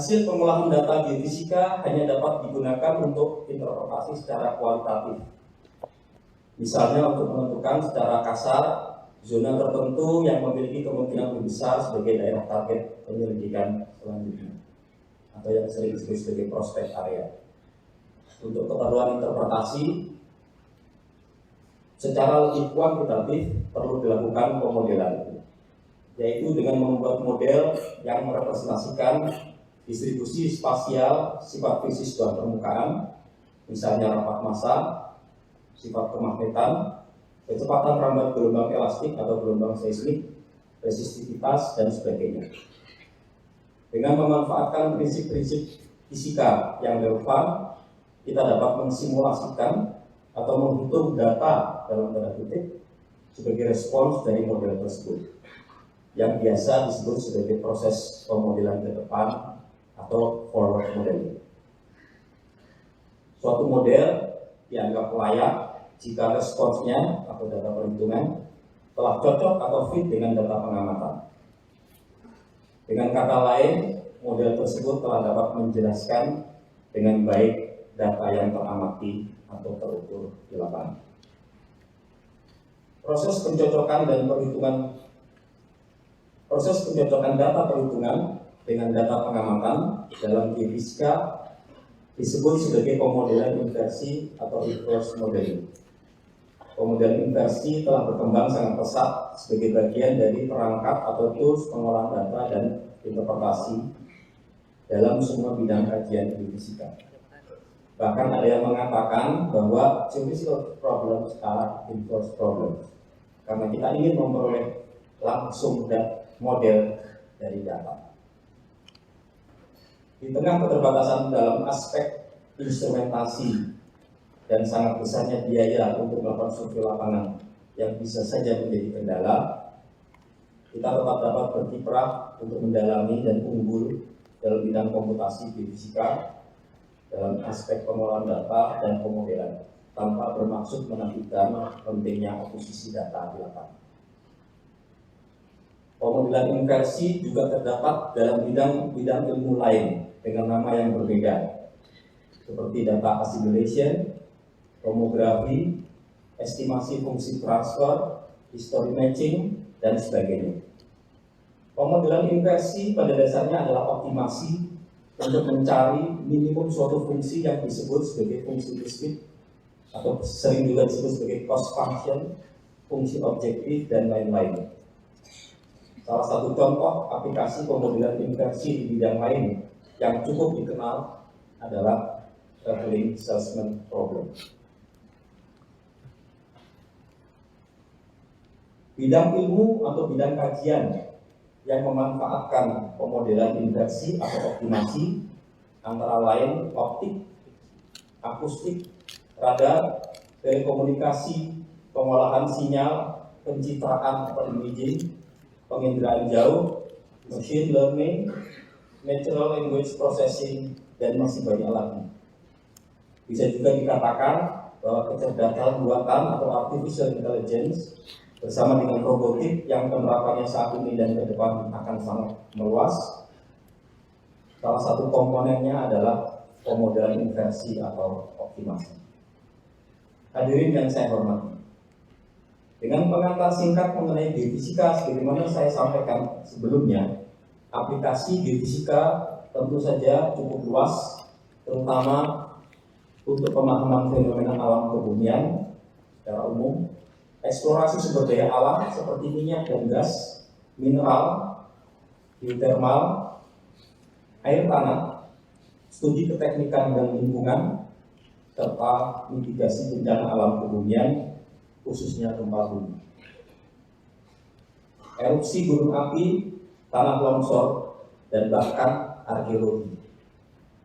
Hasil pengolahan data geofisika hanya dapat digunakan untuk interpretasi secara kualitatif. Misalnya untuk menentukan secara kasar zona tertentu yang memiliki kemungkinan lebih besar sebagai daerah target penyelidikan selanjutnya, atau yang sering disebut sebagai prospek area. Untuk keperluan interpretasi secara lebih kuantitatif perlu dilakukan pemodelan, yaitu dengan membuat model yang merepresentasikan distribusi spasial sifat fisik sebuah permukaan, misalnya rapat massa, sifat kemagnetan, kecepatan rambat gelombang elastik atau gelombang seismik, resistivitas, dan sebagainya. Dengan memanfaatkan prinsip-prinsip fisika yang relevan, kita dapat mensimulasikan atau menghitung data dalam tanda kutip sebagai respons dari model tersebut, yang biasa disebut sebagai proses pemodelan ke depan atau forward modeling. Suatu model dianggap layak jika responsnya atau data perhitungan telah cocok atau fit dengan data pengamatan. Dengan kata lain, model tersebut telah dapat menjelaskan dengan baik data yang teramati atau terukur di lapangan. Proses pencocokan data perhitungan dengan data pengamatan dalam geofisika disebut sebagai pemodelan inversi atau reverse modeling. Pemodelan inversi telah berkembang sangat pesat sebagai bagian dari perangkat atau tools pengolahan data dan interpretasi dalam semua bidang kajian geofisika. Bahkan ada yang mengatakan bahwa geophysical problems are inverse problems, karena kita ingin memperoleh langsung model dari data. Di tengah keterbatasan dalam aspek instrumentasi dan sangat besarnya biaya untuk melakukan survei lapangan yang bisa saja menjadi kendala, kita tetap dapat berkiprah untuk mendalami dan unggul dalam bidang komputasi geofisika dalam aspek pengolahan data dan pemodelan, tanpa bermaksud menafikan pentingnya akuisisi data di lapangan. Pemodelan inversi juga terdapat dalam bidang ilmu lain dengan nama yang berbeda, seperti data assimilation, tomografi, estimasi fungsi transfer, history matching, dan sebagainya. Pemodelan inversi pada dasarnya adalah optimasi untuk mencari minimum suatu fungsi yang disebut sebagai fungsi diskrit atau sering juga disebut sebagai cost function, fungsi objektif, dan lain-lain. Salah satu contoh aplikasi pemodelan inversi di bidang lain yang cukup dikenal adalah traveling salesman problem. Bidang ilmu atau bidang kajian yang memanfaatkan pemodelan inversi atau optimasi antara lain optik, akustik, radar, telekomunikasi, pengolahan sinyal, pencitraan atau imaging, penginderaan jauh, machine learning, natural language processing, dan masih banyak lagi. Bisa juga dikatakan bahwa kecerdasan buatan atau artificial intelligence bersama dengan robotik yang penerapannya saat ini dan ke depan akan sangat meluas. Salah satu komponennya adalah pemodelan inversi atau optimasi. Hadirin yang saya hormati, dengan pengantar singkat mengenai geofisika sebagaimana saya sampaikan sebelumnya, aplikasi geofisika tentu saja cukup luas, terutama untuk pemahaman fenomena alam kebumian secara umum, eksplorasi sumber daya alam seperti minyak dan gas, mineral, geotermal, air tanah, studi keteknikan dan lingkungan, serta mitigasi bencana alam kebumian, khususnya gempa bumi, erupsi gunung api, tanah longsor, dan bahkan arkeologi.